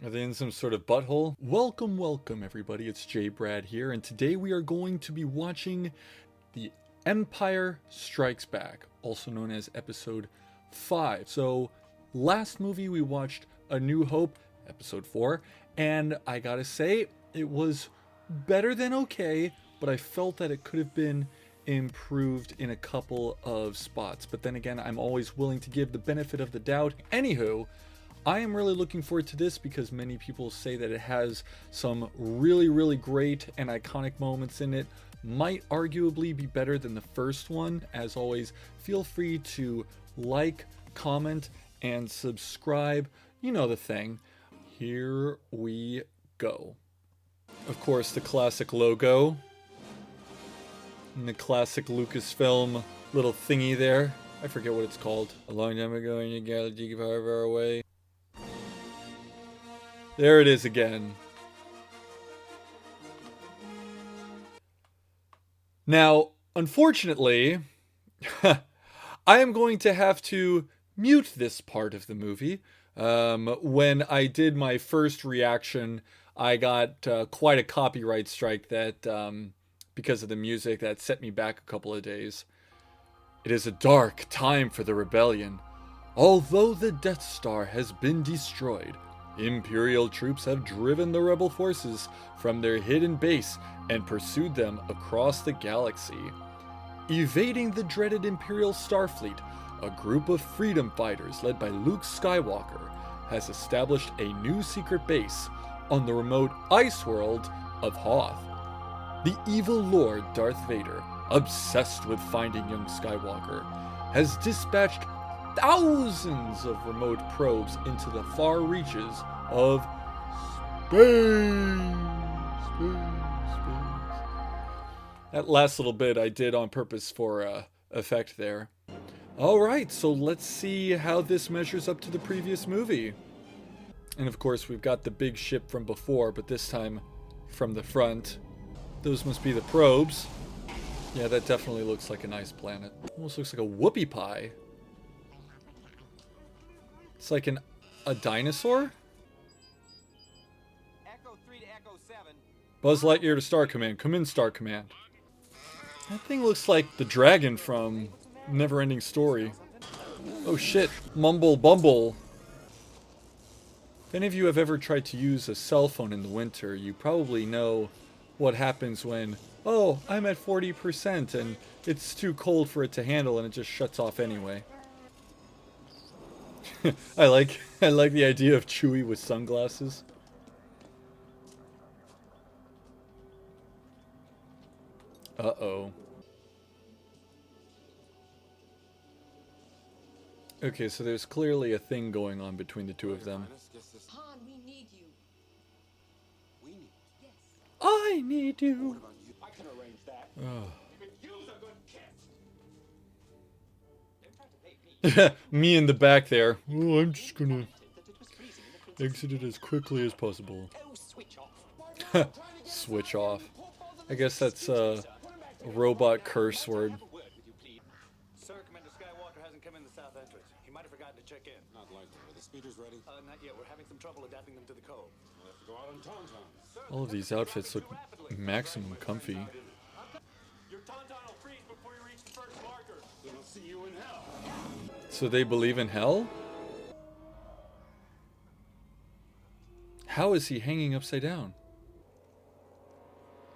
Are they in some sort of butthole? Welcome everybody, it's J Brad here, and today we are going to be watching The Empire Strikes Back, also known as Episode 5. So, last movie we watched A New Hope, Episode 4, and I gotta say, it was better than okay, but I felt that it could have been improved in a couple of spots. But then again, I'm always willing to give the benefit of the doubt. Anywho, I am really looking forward to this because many people say that it has some really great and iconic moments in it. Might arguably be better than the first one. As always, feel free to like, comment, and subscribe. You know the thing. Here we go. Of course, the classic logo. And the classic Lucasfilm little thingy there. I forget what it's called. A long time ago in a galaxy far away. There it is again. Now, unfortunately, I am going to have to mute this part of the movie. When I did my first reaction, I got quite a copyright strike that, because of the music, that set me back a couple of days. It is a dark time for the rebellion. Although the Death Star has been destroyed, Imperial troops have driven the rebel forces from their hidden base and pursued them across the galaxy. Evading the dreaded Imperial Starfleet, a group of freedom fighters led by Luke Skywalker has established a new secret base on the remote ice world of Hoth. The evil Lord Darth Vader, obsessed with finding young Skywalker, has dispatched thousands of remote probes into the far reaches of space. That last little bit I did on purpose for effect there. Alright, so let's see how this measures up to the previous movie. And of course we've got the big ship from before, but this time from the front. Those must be the probes. Yeah, that definitely looks like a nice planet. Almost looks like a whoopie pie. It's like a dinosaur? Echo 3 to Echo 7. Buzz Lightyear to Star Command. Come in, Star Command. That thing looks like the dragon from Neverending Story. Oh shit. Mumble Bumble. If any of you have ever tried to use a cell phone in the winter, you probably know what happens when, oh, I'm at 40% and it's too cold for it to handle and it just shuts off anyway. I like the idea of Chewie with sunglasses. Uh-oh. Okay, so there's clearly a thing going on between the two of them. Han, we need you. We need. Yes. I need you. I can arrange that. Oh. You could use a good kiss. Me in the back there. Oh, I'm just gonna exit it as quickly as possible. Oh, switch off. Switch off. I guess that's a robot curse word. Sir, Commander Skywalker hasn't come in the south entrance. He might have forgotten to check in. Not likely. Are the speeders ready? Not yet. We're having some trouble adapting them to the code. We'll have to go out on tauntaun. All of these outfits look maximum comfy. Your tauntaun will freeze before you reach the first marker. Then I'll see you in hell. So they believe in hell? How is he hanging upside down?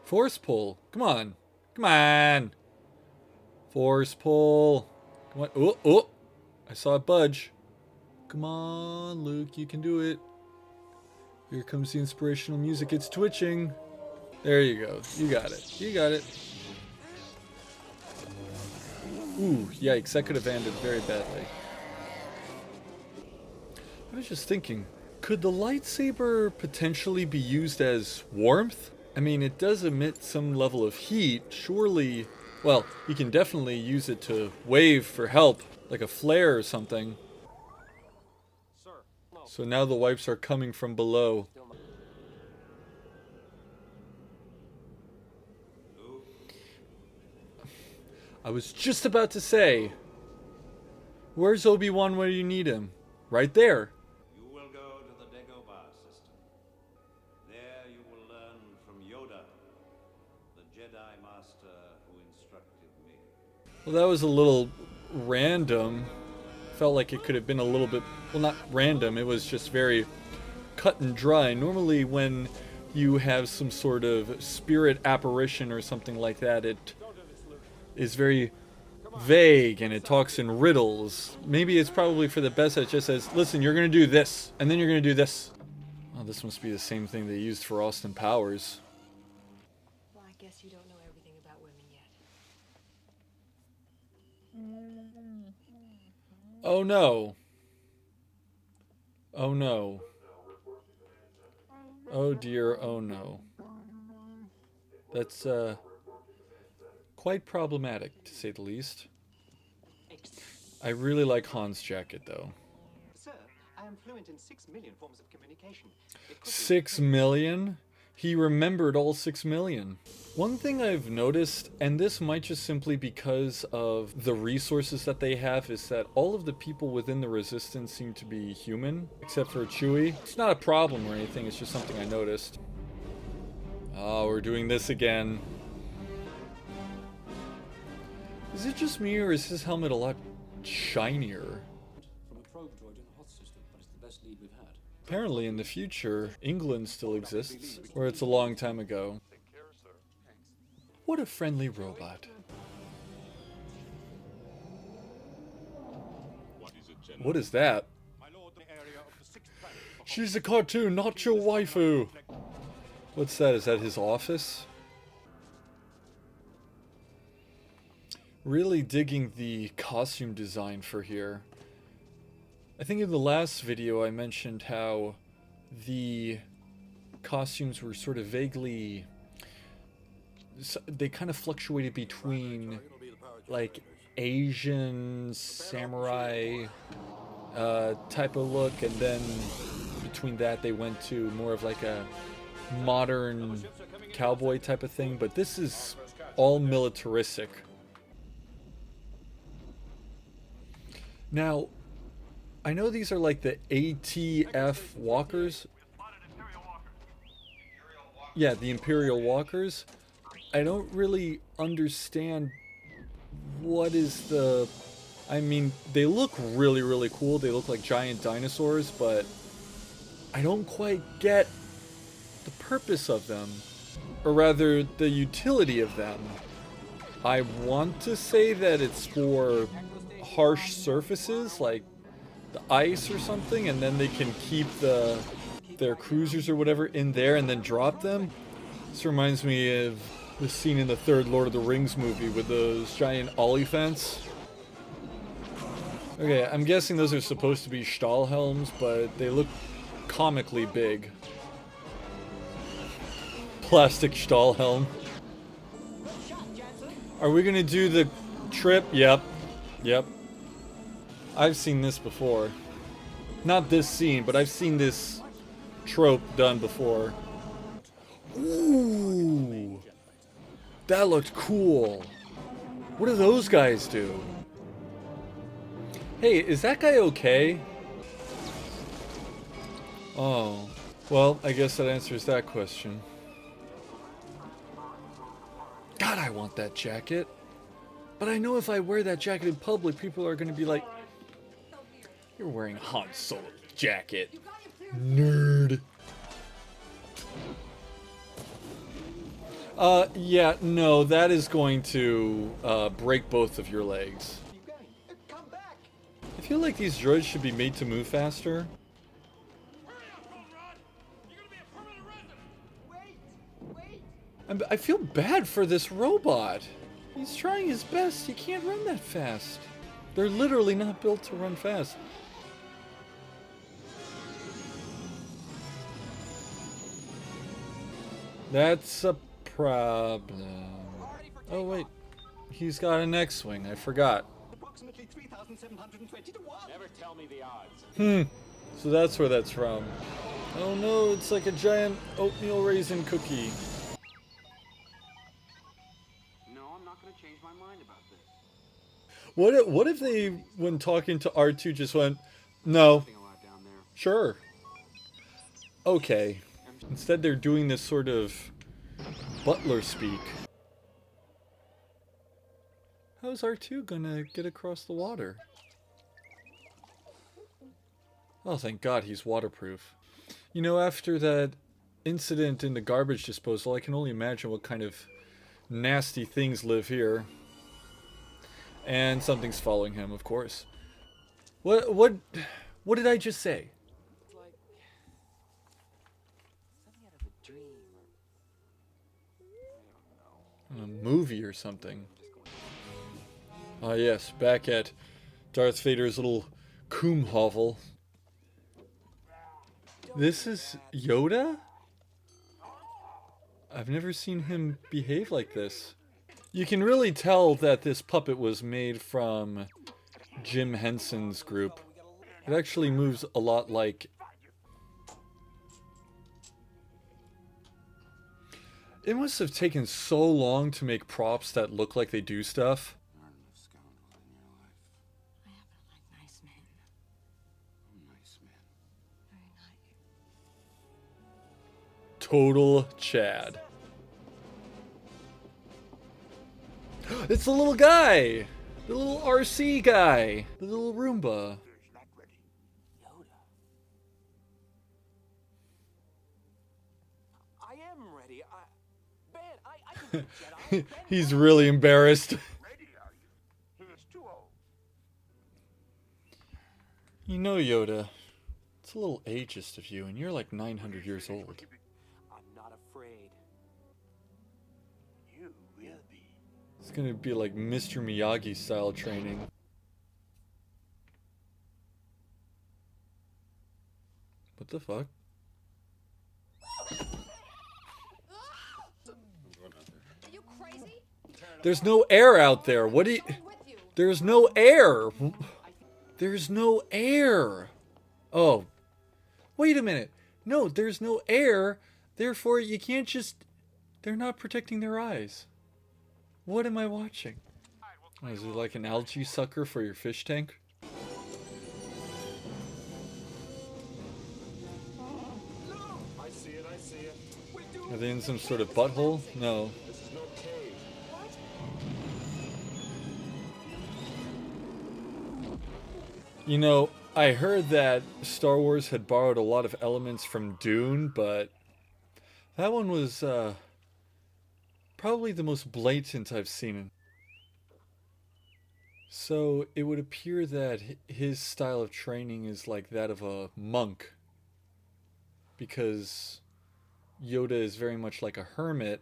Force pull. Come on. Come on. Force pull. Come on. Oh, oh. I saw it budge. Come on, Luke. You can do it. Here comes the inspirational music. It's twitching. There you go. You got it. You got it. Ooh, yikes. That could have ended very badly. I was just thinking, could the lightsaber potentially be used as warmth? I mean, it does emit some level of heat. Surely, well, you can definitely use it to wave for help, like a flare or something. Sir. No. So now the wipes are coming from below. I was just about to say, where's Obi-Wan where you need him? Right there. You will go to the Dagobah system. Well, that was a little random. Felt like it could have been a little bit, well, not random, it was just very cut and dry. Normally when you have some sort of spirit apparition or something like that, it is very vague and it talks in riddles. Maybe it's probably for the best that it just says, listen, you're going to do this, and then you're going to do this. Oh, this must be the same thing they used for Austin Powers. Well, I guess you don't know everything about women yet. Oh no. Oh no. Oh dear, oh no. That's, quite problematic, to say the least. I really like Han's jacket, though. Sir, I am fluent in 6 million forms of communication. 6 million? He remembered all 6 million. One thing I've noticed, and this might just simply because of the resources that they have, is that all of the people within the Resistance seem to be human, except for Chewie. It's not a problem or anything, it's just something I noticed. Oh, we're doing this again. Is it just me, or is his helmet a lot shinier? From a probe droid in the Hoth system, but it's the best lead we've had. Apparently in the future, England still exists, or it's a long time ago. What a friendly robot. What is that? She's a cartoon, not your waifu. What's that? Is that his office? Really digging the costume design for here. I think in the last video I mentioned how the costumes were sort of vaguely... They kind of fluctuated between like Asian samurai type of look, and then between that they went to more of like a modern cowboy type of thing, but this is all militaristic. Now, I know these are like the ATF walkers. Yeah, the Imperial walkers. I don't really understand what is the... I mean, they look really, really cool. They look like giant dinosaurs, but I don't quite get the purpose of them. Or rather, the utility of them. I want to say that it's for harsh surfaces like the ice or something, and then they can keep their cruisers or whatever in there and then drop them. This reminds me of the scene in the third Lord of the Rings movie with those giant Oliphants. Okay, I'm guessing those are supposed to be Stahlhelms, but they look comically big. Plastic Stahlhelm. Are we gonna do the trip? Yep. Yep. I've seen this before. Not this scene, but I've seen this trope done before. Ooh. That looked cool. What do those guys do? Hey, is that guy okay? Oh. Well, I guess that answers that question. God, I want that jacket. But I know if I wear that jacket in public, people are going to be like, you're wearing Han Solo's jacket. Nerd. Yeah, no, that is going to break both of your legs. I feel like these droids should be made to move faster. I feel bad for this robot. He's trying his best. He can't run that fast. They're literally not built to run fast. That's a problem. Oh wait, he's got an X-wing. I forgot. Approximately 3,720 to 1. Never tell me the odds. So that's where that's from. Oh no, it's like a giant oatmeal raisin cookie. No, I'm not going to change my mind about this. What if they, when talking to R2, just went, no, A lot down there. sure, okay. Instead they're doing this sort of butler speak. How's R2 gonna get across the water? Oh, thank God he's waterproof. You know, after that incident in the garbage disposal, I can only imagine what kind of nasty things live here. And something's following him, of course. What did I just say? It's like something out of a dream or I don't know. A movie or something. Ah yes, back at Darth Vader's little coom hovel. This is Yoda? I've never seen him behave like this. You can really tell that this puppet was made from Jim Henson's group. It actually moves a lot like... It must have taken so long to make props that look like they do stuff. There aren't enough scoundrels in your life. I happen to like nice men. Nice men. Very Total nice. Chad. It's the little guy! The little RC guy! The little Roomba. Yoda. I am ready. Ben, I can be a Jedi. Ben, He's really embarrassed. Ready, are you? He is too old. You know, Yoda, it's a little ageist of you, and you're like 900 years old. I'm not afraid. You will be. It's gonna be like Mr. Miyagi style training. What the fuck? Are you crazy? There's no air out there. What do you... With you. There's no air. There's no air. Oh. Wait a minute. No, there's no air. Therefore, you can't just... They're not protecting their eyes. What am I watching? Oh, is it like an algae sucker for your fish tank? I see it, I see it. Are they in some sort of butthole? No. This is no cave. You know, I heard that Star Wars had borrowed a lot of elements from Dune, but that one was probably the most blatant I've seen it. So it would appear that his style of training is like that of a monk, because Yoda is very much like a hermit.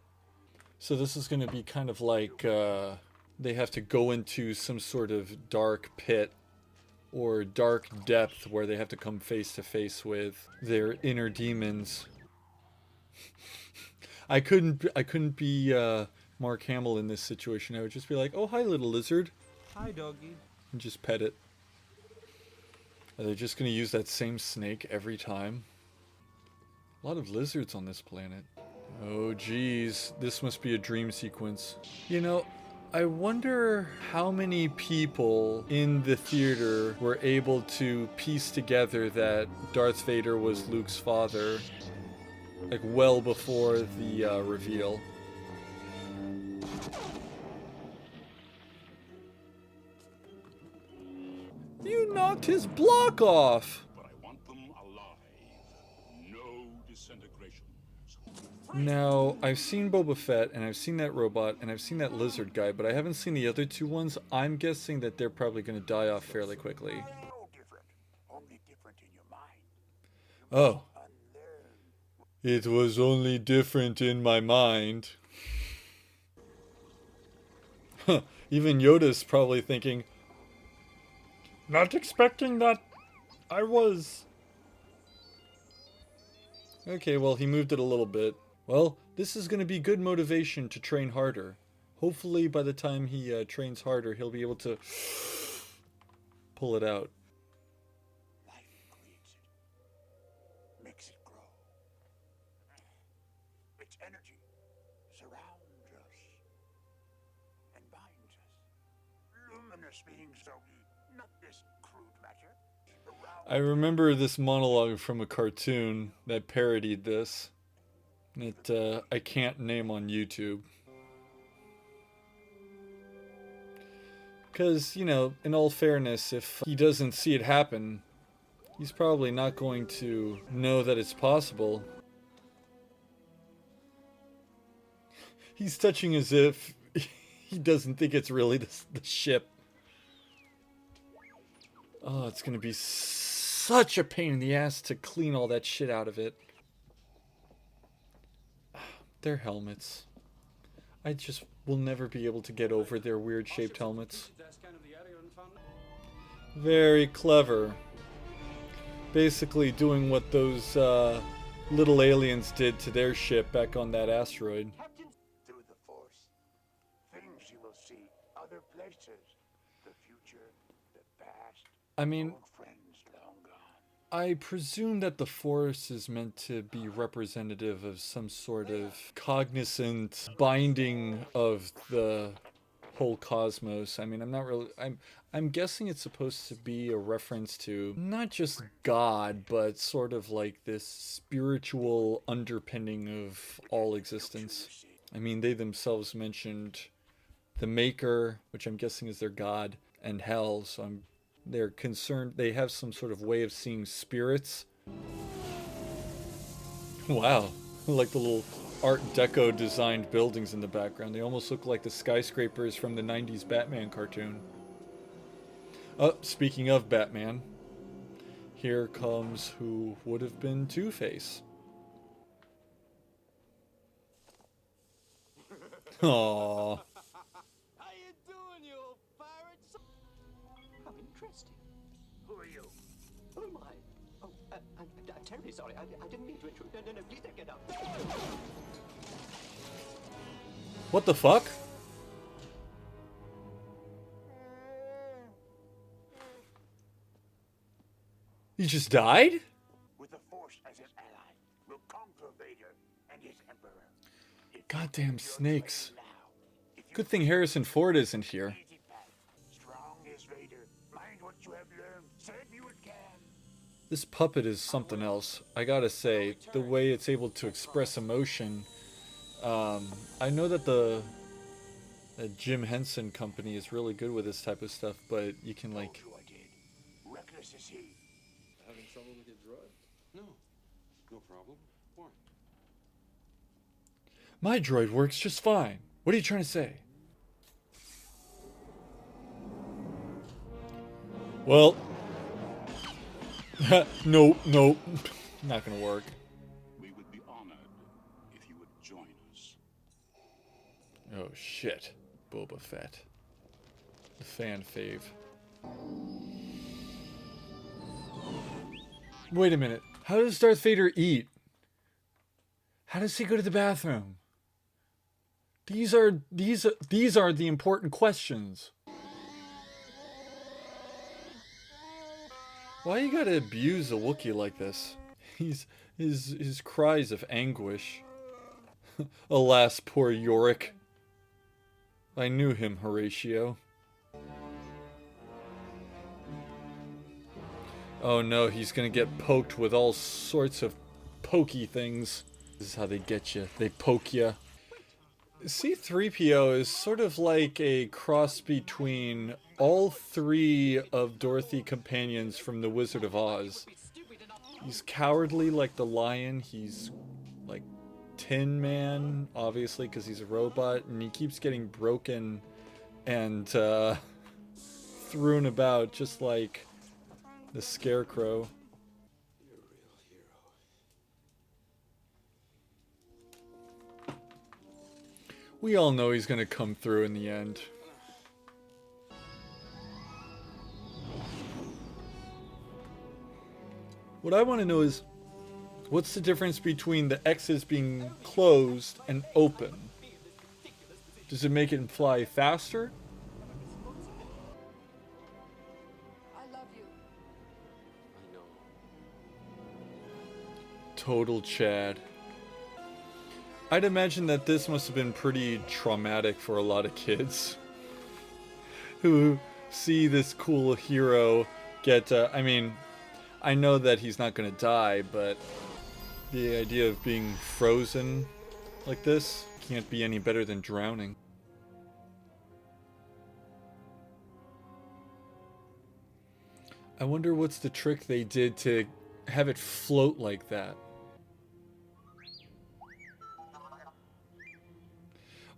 So this is going to be kind of like they have to go into some sort of dark pit or dark depth where they have to come face to face with their inner demons. I couldn't be Mark Hamill in this situation. I would just be like, "Oh, hi, little lizard," Hi, doggy. and just pet it. Are they just gonna use that same snake every time? A lot of lizards on this planet. Oh, geez, this must be a dream sequence. You know, I wonder how many people in the theater were able to piece together that Darth Vader was Luke's father, like well before the reveal. You knocked his block off! But I want them alive. No disintegration. Now, I've seen Boba Fett, and I've seen that robot, and I've seen that lizard guy, but I haven't seen the other two ones. I'm guessing that they're probably going to die off fairly quickly. No different. Only different in your mind. Oh. Unlearn. It was only different in my mind. Huh. Even Yoda's probably thinking, not expecting that I was. Okay, well, he moved it a little bit. Well, this is going to be good motivation to train harder. Hopefully, by the time he trains harder, he'll be able to pull it out. Life creates it. Makes it grow. Its energy surrounds us and binds us. Luminous beings, Zoe, not this crude matter. Around I remember this monologue from a cartoon that parodied this. That I can't name on YouTube. Because, you know, in all fairness, if he doesn't see it happen, he's probably not going to know that it's possible. He's touching as if he doesn't think it's really the ship. Oh, it's gonna be such a pain in the ass to clean all that shit out of it. Their helmets. I just will never be able to get over their weird shaped helmets. Very clever. Basically doing what those little aliens did to their ship back on that asteroid. Through the Force, things you will see, other places, the future, the past. I mean, Old friends long gone. I presume that the Force is meant to be representative of some sort of cognizant binding of the whole cosmos. I mean, I'm not really... I'm guessing it's supposed to be a reference to not just God, but sort of like this spiritual underpinning of all existence. I mean, they themselves mentioned the Maker, which I'm guessing is their God, and Hell, so they're concerned, they have some sort of way of seeing spirits. Wow, like the little Art Deco designed buildings in the background. They almost look like the skyscrapers from the 90s Batman cartoon. Oh, speaking of Batman, here comes who would have been Two-Face. Aww. How you doing, you old pirates? How interesting. Who are you? Who am I? Oh, I'm terribly sorry. I didn't mean to intrude. No, please don't get up. What the fuck? He just died? With the Force as an ally, we'll conquer Vader and his Emperor. Goddamn snakes. Now, if you Good thing Harrison Ford isn't here. easy path, strong as Vader, mind what you have learned, said you can. This puppet is something else. I gotta say, the way it's able to express emotion. I know that the Jim Henson company is really good with this type of stuff, but you can like... You I did. Reckless is he. Having trouble with your droid? No. No problem. Why? My droid works just fine. What are you trying to say? Well... Nope. Not gonna work. We would be honored if you would join us. Oh shit. Boba Fett. The fan fave. Wait a minute. How does Darth Vader eat? How does he go to the bathroom? These are the important questions. Why you gotta abuse a Wookiee like this? His cries of anguish. Alas, poor Yorick. I knew him, Horatio. Oh no, he's gonna get poked with all sorts of pokey things. This is how they get you. They poke you. C-3PO is sort of like a cross between all three of Dorothy companions from The Wizard of Oz. He's cowardly like the lion. He's like Tin Man, obviously, because he's a robot, and he keeps getting broken and thrown about just like the Scarecrow. You're a real hero. We all know he's gonna come through in the end. What I want to know is, what's the difference between the X's being closed and open? Does it make it fly faster? I love you. I know. Total Chad. I'd imagine that this must have been pretty traumatic for a lot of kids who see this cool hero get, I mean, I know that he's not gonna die, but the idea of being frozen like this can't be any better than drowning. I wonder what's the trick they did to have it float like that.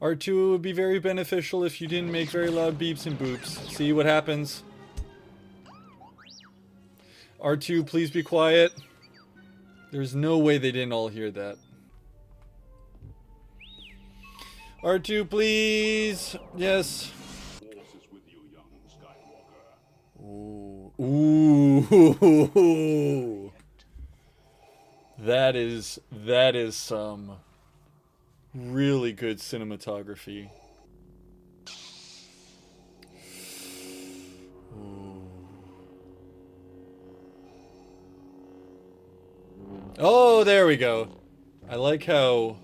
R2, it would be very beneficial if you didn't make very loud beeps and boops. See what happens? R2, please be quiet. There's no way they didn't all hear that. R2, please. Yes. Force is with you, young Skywalker. Ooh. That is some really good cinematography. Ooh. Oh, there we go. I like how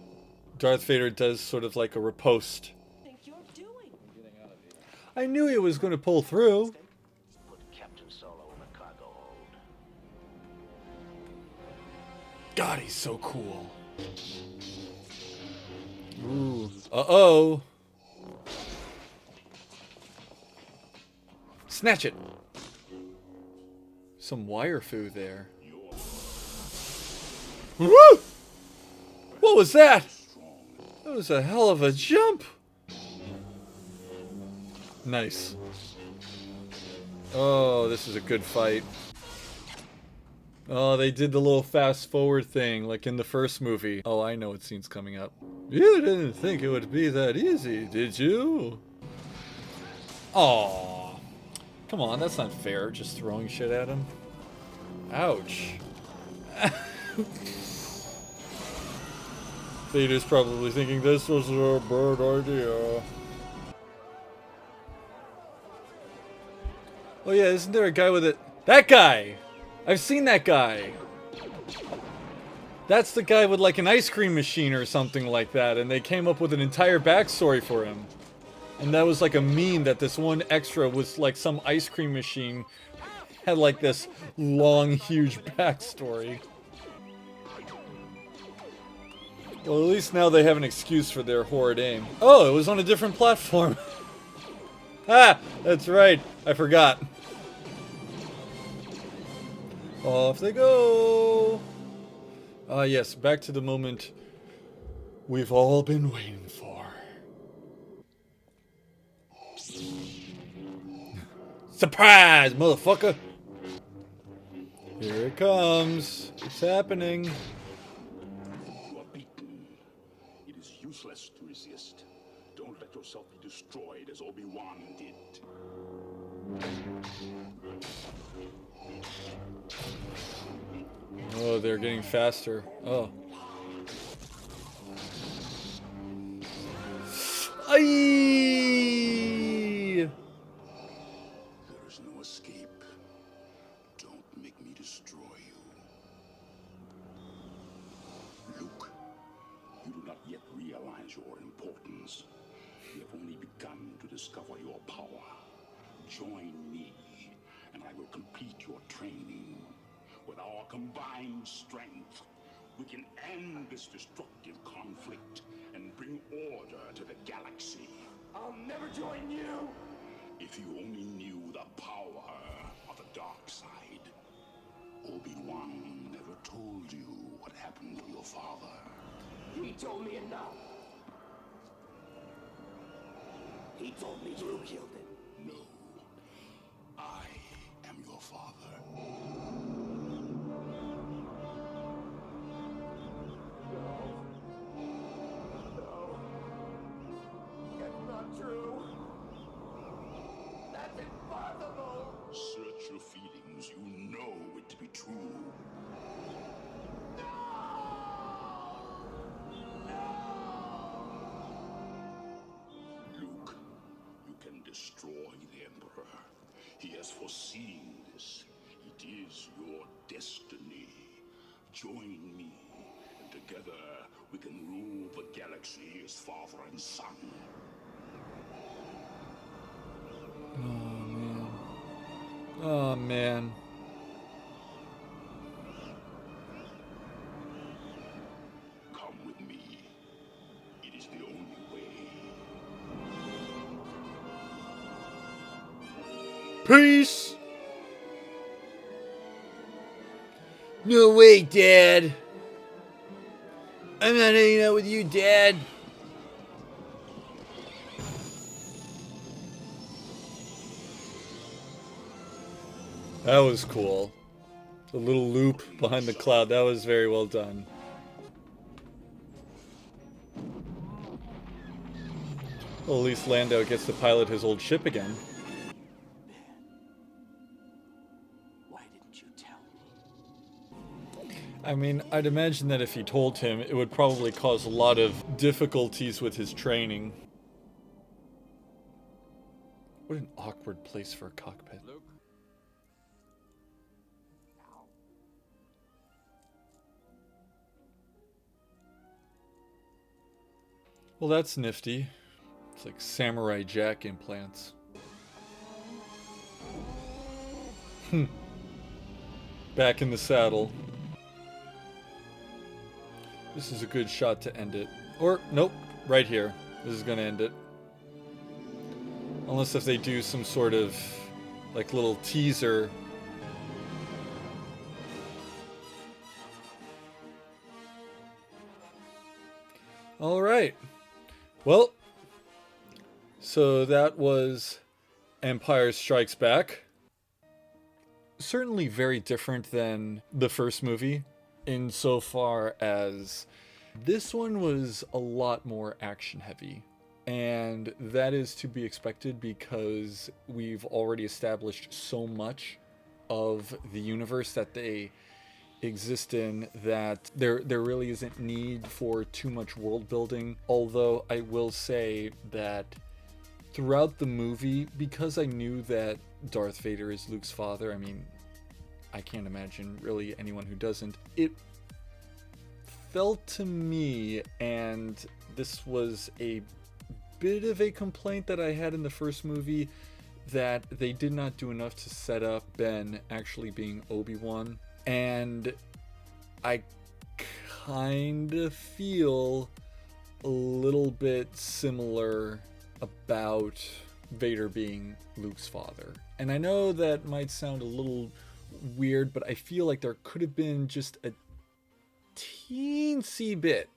Darth Vader does sort of like a riposte. Think you're doing? I knew he was going to pull through. Put Captain Solo in the cargo hold. God, he's so cool. Ooh. Uh-oh. Snatch it. Some wire foo there. Woo! What was that? That was a hell of a jump. Nice. Oh, this is a good fight. Oh, they did the little fast forward thing like in the first movie. Oh, I know what scene's coming up. You didn't think it would be that easy, did you? Aw. Come on, that's not fair, just throwing shit at him. Ouch. Vader's probably thinking this was a bad idea. Oh yeah, isn't there a guy with it? That guy! I've seen that guy! That's the guy with like an ice cream machine or something like that, and they came up with an entire backstory for him. And that was like a meme that this one extra was like some ice cream machine had like this long, huge backstory. Well, at least now they have an excuse for their horrid aim. Oh, it was on a different platform. Ah, that's right. I forgot. Off they go. Ah, yes, back to the moment we've all been waiting for. Surprise, motherfucker! Here it comes. It's happening. You are beaten. It is useless to resist. Don't let yourself be destroyed as Obi-Wan did. Oh, they're getting faster. Oh. Aye! There is no escape. Don't make me destroy you. Luke, you do not yet realize your importance. You have only begun to discover your power. Join me, and I will complete your training. With our combined strength, we can end this destructive conflict and bring order to the galaxy. I'll never join you! If you only knew the power of the dark side. Obi-Wan never told you what happened to your father. He told me enough. He told me you killed him. No, I am your father. That's not true. That's impossible. Search your feelings. You know it to be true. Luke, you can destroy the Emperor. He has foreseen this. It is your destiny. Join me, and together we can rule the galaxy as father and son. Oh, man. Come with me. It is the only way. Peace! No way, Dad. I'm not hanging out with you, Dad. That was cool. The little loop behind the cloud, that was very well done. Well, at least Lando gets to pilot his old ship again. Why didn't you tell me? I mean, I'd imagine that if he told him, it would probably cause a lot of difficulties with his training. What an awkward place for a cockpit. Luke. Well, that's nifty. It's like Samurai Jack implants. Back in the saddle. This is a good shot to end it. Or, nope, right here. This is gonna end it. Unless if they do some sort of, like, little teaser. Alright. Well, so that was Empire Strikes Back. Certainly very different than the first movie, insofar as this one was a lot more action heavy. And that is to be expected because we've already established so much of the universe that they exist in that there really isn't need for too much world building. Although I will say that throughout the movie, because I knew that Darth Vader is Luke's father, I mean, I can't imagine really anyone who doesn't, it felt to me, and this was a bit of a complaint that I had in the first movie, that they did not do enough to set up Ben actually being Obi-Wan. And I kind of feel a little bit similar about Vader being Luke's father. And I know that might sound a little weird, but I feel like there could have been just a teensy bit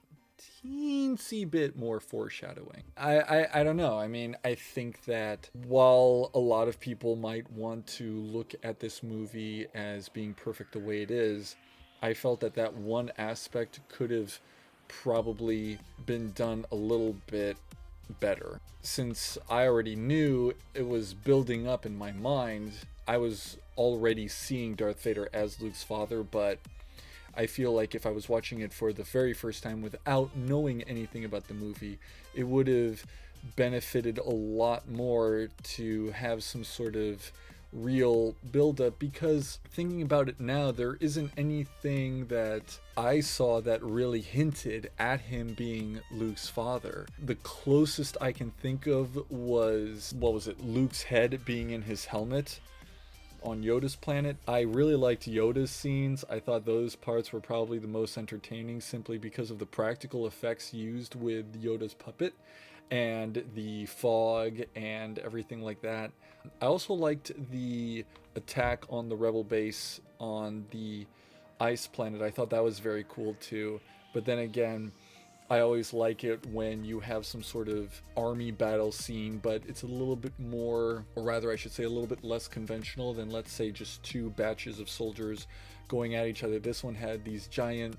more foreshadowing. I don't know. I mean, I think that while a lot of people might want to look at this movie as being perfect the way it is, I felt that that one aspect could have probably been done a little bit better. Since I already knew it was building up in my mind, I was already seeing Darth Vader as Luke's father, but I feel like if I was watching it for the very first time without knowing anything about the movie, it would have benefited a lot more to have some sort of real build-up, because thinking about it now, there isn't anything that I saw that really hinted at him being Luke's father. The closest I can think of was, what was it, Luke's head being in his helmet on Yoda's planet. I really liked Yoda's scenes. I thought those parts were probably the most entertaining, simply because of the practical effects used with Yoda's puppet and the fog and everything like that. I also liked the attack on the rebel base on the ice planet. I thought that was very cool too. But then again, I always like it when you have some sort of army battle scene, but it's a little bit more, or rather I should say a little bit less conventional than, let's say, just two batches of soldiers going at each other. This one had these giant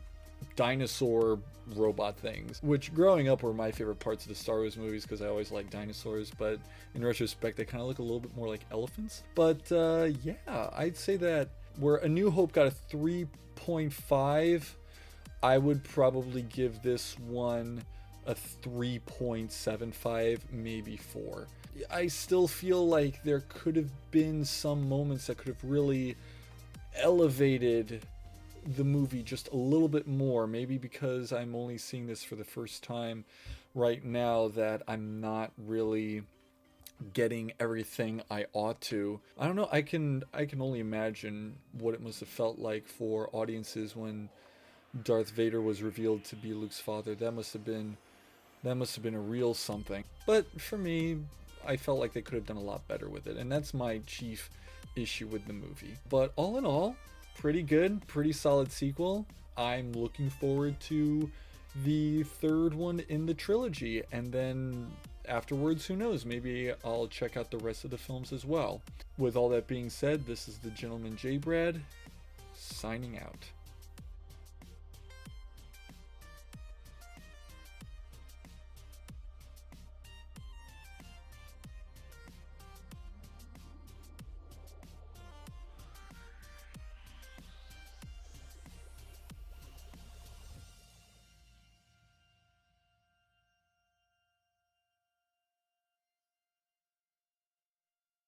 dinosaur robot things, which growing up were my favorite parts of the Star Wars movies because I always liked dinosaurs, but in retrospect they kind of look a little bit more like elephants. But yeah, I'd say that where A New Hope got a 3.5, I would probably give this one a 3.75, maybe 4. I still feel like there could have been some moments that could have really elevated the movie just a little bit more, maybe because I'm only seeing this for the first time right now that I'm not really getting everything I ought to. I don't know, I can only imagine what it must have felt like for audiences when Darth Vader was revealed to be Luke's father. That must have been a real something. But for me, I felt like they could have done a lot better with it, and that's my chief issue with the movie. But all in all, pretty good, pretty solid sequel. I'm looking forward to the third one in the trilogy, and then afterwards, who knows, maybe I'll check out the rest of the films as well. With all that being said, this is the Gentleman J. Brad, signing out.